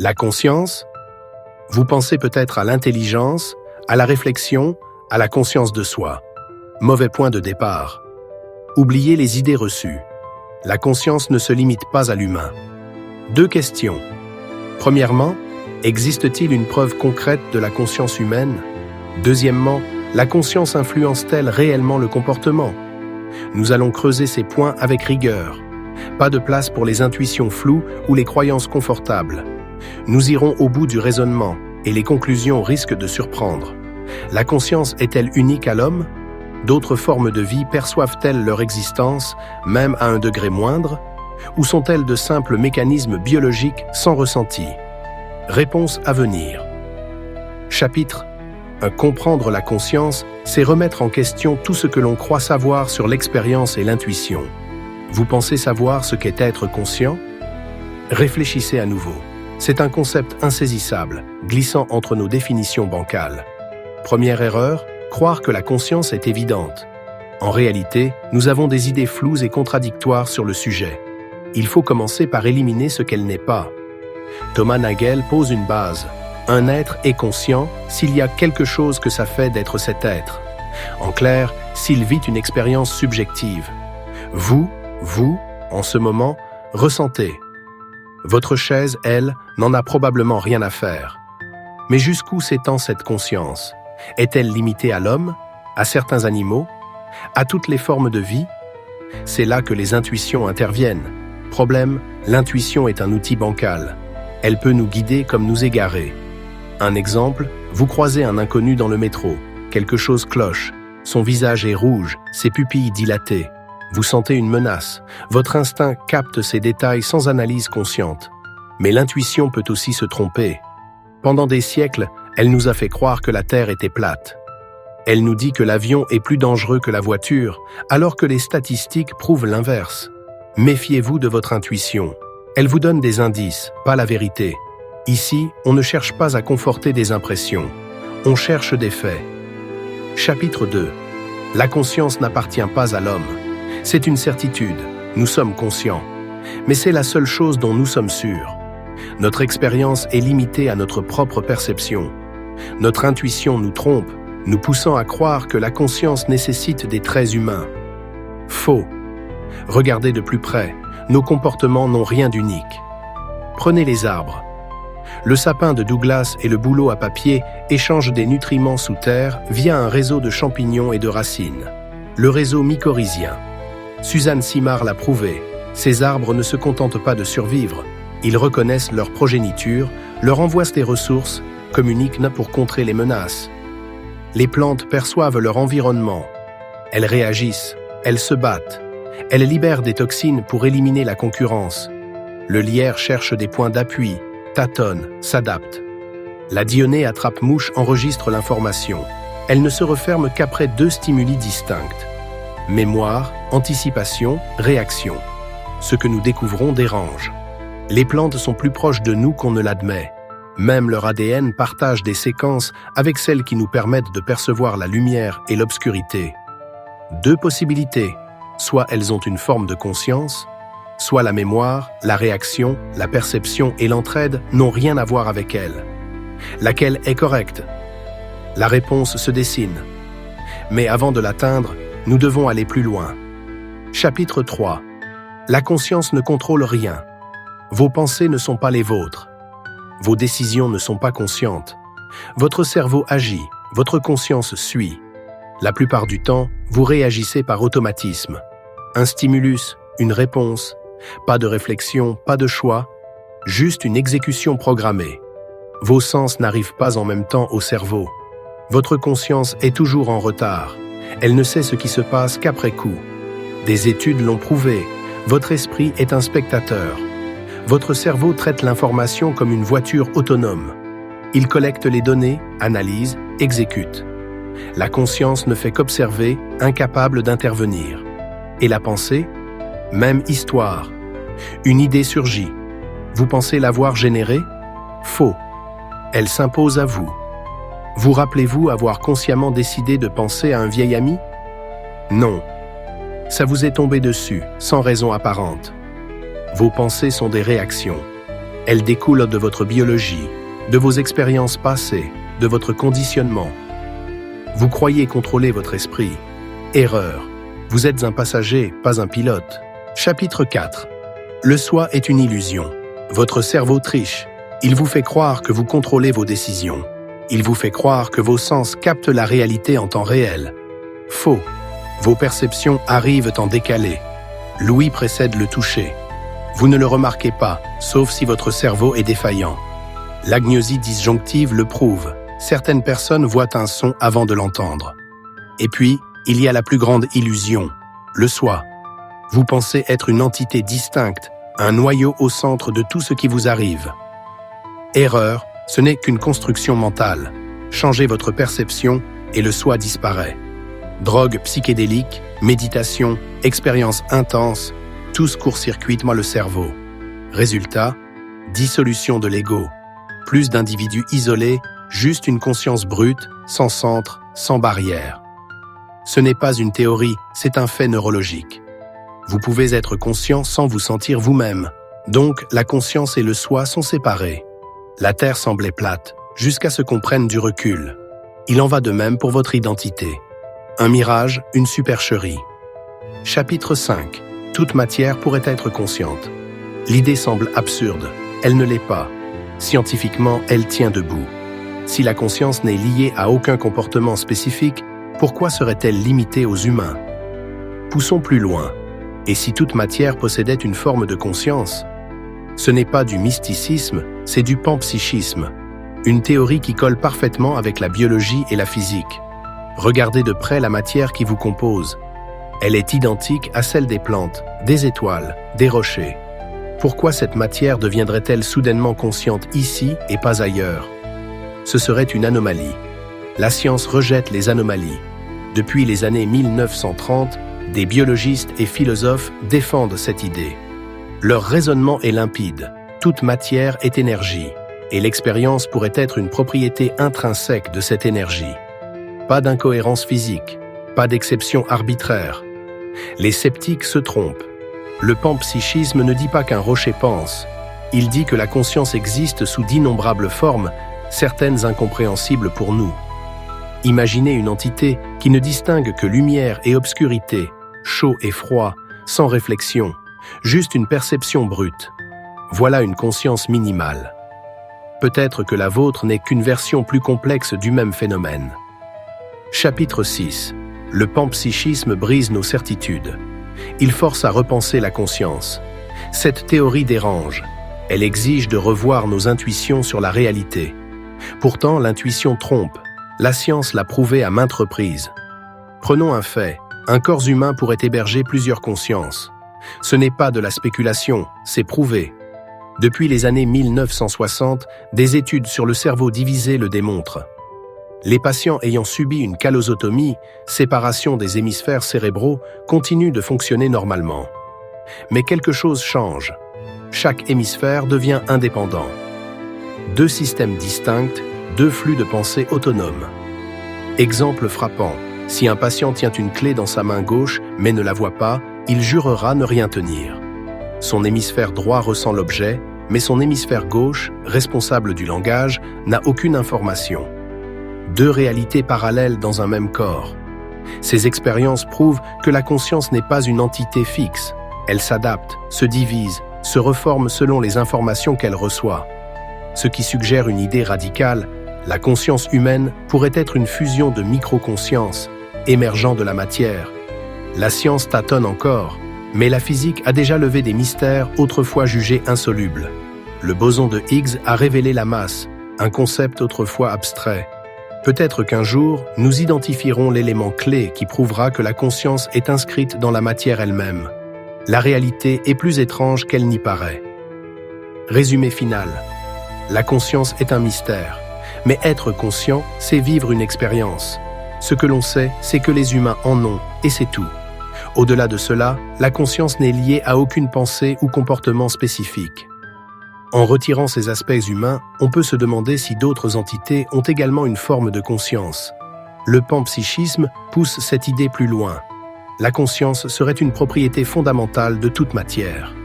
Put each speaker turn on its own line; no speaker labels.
La conscience? Vous pensez peut-être à l'intelligence, à la réflexion, à la conscience de soi. Mauvais point de départ. Oubliez les idées reçues. La conscience ne se limite pas à l'humain. 2 questions. Premièrement, existe-t-il une preuve concrète de la conscience humaine? Deuxièmement, la conscience influence-t-elle réellement le comportement? Nous allons creuser ces points avec rigueur. Pas de place pour les intuitions floues ou les croyances confortables. Nous irons au bout du raisonnement et les conclusions risquent de surprendre. La conscience est-elle unique à l'homme? D'autres formes de vie perçoivent-elles leur existence, même à un degré moindre? Ou sont-elles de simples mécanismes biologiques sans ressenti? Réponse à venir. Chapitre 1. Comprendre la conscience, c'est remettre en question tout ce que l'on croit savoir sur l'expérience et l'intuition. Vous pensez savoir ce qu'est être conscient? Réfléchissez à nouveau. C'est un concept insaisissable, glissant entre nos définitions bancales. Première erreur, croire que la conscience est évidente. En réalité, nous avons des idées floues et contradictoires sur le sujet. Il faut commencer par éliminer ce qu'elle n'est pas. Thomas Nagel pose une base. Un être est conscient s'il y a quelque chose que ça fait d'être cet être. En clair, s'il vit une expérience subjective. Vous, en ce moment, ressentez. Votre chaise, elle, n'en a probablement rien à faire. Mais jusqu'où s'étend cette conscience? Est-elle limitée à l'homme, à certains animaux, à toutes les formes de vie? C'est là que les intuitions interviennent. Problème, l'intuition est un outil bancal. Elle peut nous guider comme nous égarer. Un exemple, vous croisez un inconnu dans le métro. Quelque chose cloche. Son visage est rouge, ses pupilles dilatées. Vous sentez une menace. Votre instinct capte ces détails sans analyse consciente. Mais l'intuition peut aussi se tromper. Pendant des siècles, elle nous a fait croire que la Terre était plate. Elle nous dit que l'avion est plus dangereux que la voiture, alors que les statistiques prouvent l'inverse. Méfiez-vous de votre intuition. Elle vous donne des indices, pas la vérité. Ici, on ne cherche pas à conforter des impressions. On cherche des faits. Chapitre 2. La conscience n'appartient pas à l'homme. C'est une certitude, nous sommes conscients. Mais c'est la seule chose dont nous sommes sûrs. Notre expérience est limitée à notre propre perception. Notre intuition nous trompe, nous poussant à croire que la conscience nécessite des traits humains. Faux. Regardez de plus près, nos comportements n'ont rien d'unique. Prenez les arbres. Le sapin de Douglas et le bouleau à papier échangent des nutriments sous terre via un réseau de champignons et de racines. Le réseau mycorhizien. Suzanne Simard l'a prouvé, ces arbres ne se contentent pas de survivre. Ils reconnaissent leur progéniture, leur envoient des ressources, communiquent pour contrer les menaces. Les plantes perçoivent leur environnement. Elles réagissent, elles se battent. Elles libèrent des toxines pour éliminer la concurrence. Le lierre cherche des points d'appui, tâtonne, s'adapte. La dionée attrape-mouche enregistre l'information. Elle ne se referme qu'après 2 stimuli distincts. Mémoire, anticipation, réaction. Ce que nous découvrons dérange. Les plantes sont plus proches de nous qu'on ne l'admet. Même leur ADN partage des séquences avec celles qui nous permettent de percevoir la lumière et l'obscurité. 2 possibilités. Soit elles ont une forme de conscience, soit la mémoire, la réaction, la perception et l'entraide n'ont rien à voir avec elles. Laquelle est correcte? La réponse se dessine. Mais avant de l'atteindre, nous devons aller plus loin. Chapitre 3. La conscience ne contrôle rien. Vos pensées ne sont pas les vôtres. Vos décisions ne sont pas conscientes. Votre cerveau agit, votre conscience suit. La plupart du temps, vous réagissez par automatisme. Un stimulus, une réponse, pas de réflexion, pas de choix, juste une exécution programmée. Vos sens n'arrivent pas en même temps au cerveau. Votre conscience est toujours en retard. Elle ne sait ce qui se passe qu'après coup. Des études l'ont prouvé. Votre esprit est un spectateur. Votre cerveau traite l'information comme une voiture autonome. Il collecte les données, analyse, exécute. La conscience ne fait qu'observer, incapable d'intervenir. Et la pensée? Même histoire. Une idée surgit. Vous pensez l'avoir générée? Faux. Elle s'impose à vous. Vous rappelez-vous avoir consciemment décidé de penser à un vieil ami? Non. Ça vous est tombé dessus, sans raison apparente. Vos pensées sont des réactions. Elle découle de votre biologie, de vos expériences passées, de votre conditionnement. Vous croyez contrôler votre esprit. Erreur. Vous êtes un passager, pas un pilote. Chapitre 4. Le soi est une illusion. Votre cerveau triche. Il vous fait croire que vous contrôlez vos décisions. Il vous fait croire que vos sens captent la réalité en temps réel. Faux. Vos perceptions arrivent en décalé. L'ouïe précède le toucher. Vous ne le remarquez pas, sauf si votre cerveau est défaillant. L'agnosie disjonctive le prouve. Certaines personnes voient un son avant de l'entendre. Et puis, il y a la plus grande illusion, le soi. Vous pensez être une entité distincte, un noyau au centre de tout ce qui vous arrive. Erreur, ce n'est qu'une construction mentale. Changez votre perception et le soi disparaît. Drogue psychédélique, méditation, expérience intense, tous court-circuitent le cerveau. Résultat, dissolution de l'ego. Plus d'individus isolés, juste une conscience brute, sans centre, sans barrière. Ce n'est pas une théorie, c'est un fait neurologique. Vous pouvez être conscient sans vous sentir vous-même. Donc, la conscience et le soi sont séparés. La Terre semblait plate, jusqu'à ce qu'on prenne du recul. Il en va de même pour votre identité. Un mirage, une supercherie. Chapitre 5. Toute matière pourrait être consciente. L'idée semble absurde. Elle ne l'est pas. Scientifiquement, elle tient debout. Si la conscience n'est liée à aucun comportement spécifique, pourquoi serait-elle limitée aux humains? Poussons plus loin. Et si toute matière possédait une forme de conscience? Ce n'est pas du mysticisme, c'est du panpsychisme. Une théorie qui colle parfaitement avec la biologie et la physique. Regardez de près la matière qui vous compose. Elle est identique à celle des plantes, des étoiles, des rochers. Pourquoi cette matière deviendrait-elle soudainement consciente ici et pas ailleurs? Ce serait une anomalie. La science rejette les anomalies. Depuis les années 1930, des biologistes et philosophes défendent cette idée. Leur raisonnement est limpide. Toute matière est énergie, et l'expérience pourrait être une propriété intrinsèque de cette énergie. Pas d'incohérence physique, pas d'exception arbitraire. Les sceptiques se trompent. Le panpsychisme ne dit pas qu'un rocher pense. Il dit que la conscience existe sous d'innombrables formes, certaines incompréhensibles pour nous. Imaginez une entité qui ne distingue que lumière et obscurité, chaud et froid, sans réflexion, juste une perception brute. Voilà une conscience minimale. Peut-être que la vôtre n'est qu'une version plus complexe du même phénomène. Chapitre 6. Le panpsychisme brise nos certitudes. Il force à repenser la conscience. Cette théorie dérange. Elle exige de revoir nos intuitions sur la réalité. Pourtant, l'intuition trompe. La science l'a prouvé à maintes reprises. Prenons un fait. Un corps humain pourrait héberger plusieurs consciences. Ce n'est pas de la spéculation, c'est prouvé. Depuis les années 1960, des études sur le cerveau divisé le démontrent. Les patients ayant subi une callosotomie, séparation des hémisphères cérébraux, continuent de fonctionner normalement. Mais quelque chose change. Chaque hémisphère devient indépendant. Deux systèmes distincts, deux flux de pensée autonomes. Exemple frappant, si un patient tient une clé dans sa main gauche mais ne la voit pas, il jurera ne rien tenir. Son hémisphère droit ressent l'objet, mais son hémisphère gauche, responsable du langage, n'a aucune information. Deux réalités parallèles dans un même corps. Ces expériences prouvent que la conscience n'est pas une entité fixe. Elle s'adapte, se divise, se reforme selon les informations qu'elle reçoit. Ce qui suggère une idée radicale, la conscience humaine pourrait être une fusion de micro-conscience, émergeant de la matière. La science tâtonne encore, mais la physique a déjà levé des mystères autrefois jugés insolubles. Le boson de Higgs a révélé la masse, un concept autrefois abstrait. Peut-être qu'un jour, nous identifierons l'élément clé qui prouvera que la conscience est inscrite dans la matière elle-même. La réalité est plus étrange qu'elle n'y paraît. Résumé final. La conscience est un mystère, mais être conscient, c'est vivre une expérience. Ce que l'on sait, c'est que les humains en ont, et c'est tout. Au-delà de cela, la conscience n'est liée à aucune pensée ou comportement spécifique. En retirant ces aspects humains, on peut se demander si d'autres entités ont également une forme de conscience. Le panpsychisme pousse cette idée plus loin. La conscience serait une propriété fondamentale de toute matière.